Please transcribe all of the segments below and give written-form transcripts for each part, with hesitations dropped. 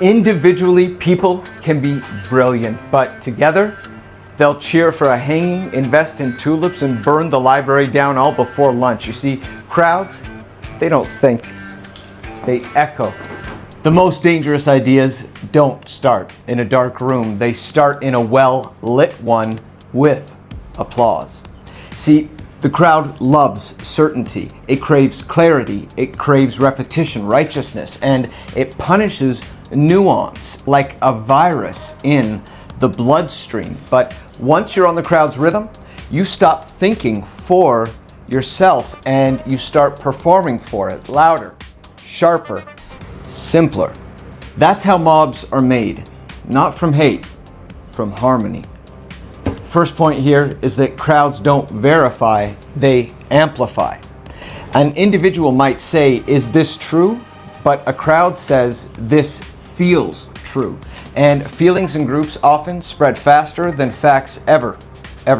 Individually, people can be brilliant, but together, they'll cheer for a hanging, invest in tulips, and burn the library down all before lunch. You see, crowds, they don't think, they echo. The most dangerous ideas don't start in a dark room. They start in a well-lit one with applause. See, the crowd loves certainty. It craves clarity. It craves repetition, righteousness, and it punishes nuance like a virus in the bloodstream. But once you're on the crowd's rhythm, you stop thinking for yourself and you start performing for it, louder, sharper, simpler. That's how mobs are made, not from hate, from harmony. First point here is that crowds don't verify, they amplify. An individual might say, "Is this true?" But a crowd says, "This feels true." And feelings in groups often spread faster than facts ever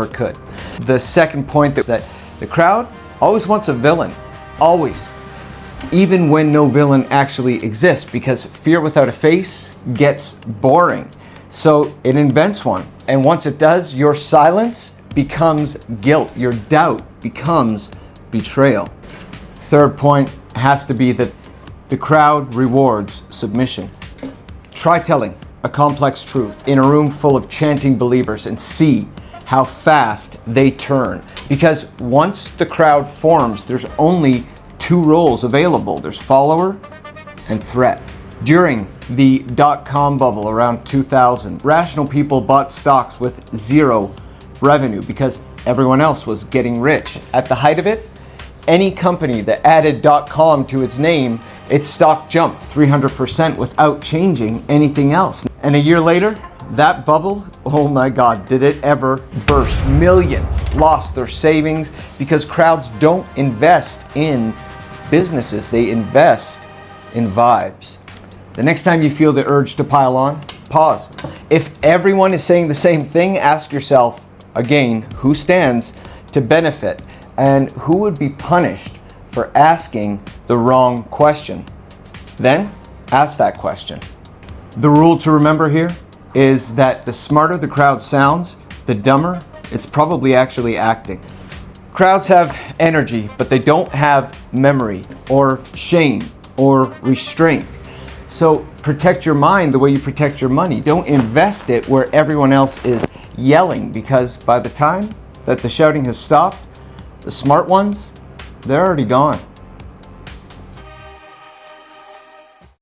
could. The second point is that the crowd always wants a villain, always. Even when no villain actually exists, because fear without a face gets boring. So it invents one. And once it does, your silence becomes guilt. Your doubt becomes betrayal. Third point has to be that the crowd rewards submission. Try telling a complex truth in a room full of chanting believers and see how fast they turn. Because once the crowd forms, there's only two roles available. There's follower and threat. During the dot-com bubble around 2000, rational people bought stocks with zero revenue because everyone else was getting rich. At the height of it, any company that added .com to its name, its stock jumped 300% without changing anything else. And a year later, that bubble, oh my God, did it ever burst. Millions lost their savings because crowds don't invest in businesses, they invest in vibes. The next time you feel the urge to pile on, pause. If everyone is saying the same thing, ask yourself again, who stands to benefit and who would be punished for asking the wrong question? Then ask that question. The rule to remember here is that the smarter the crowd sounds, the dumber it's probably actually acting. Crowds have energy, but they don't have memory or shame or restraint. So protect your mind the way you protect your money. Don't invest it where everyone else is yelling, because by the time that the shouting has stopped, the smart ones, they're already gone.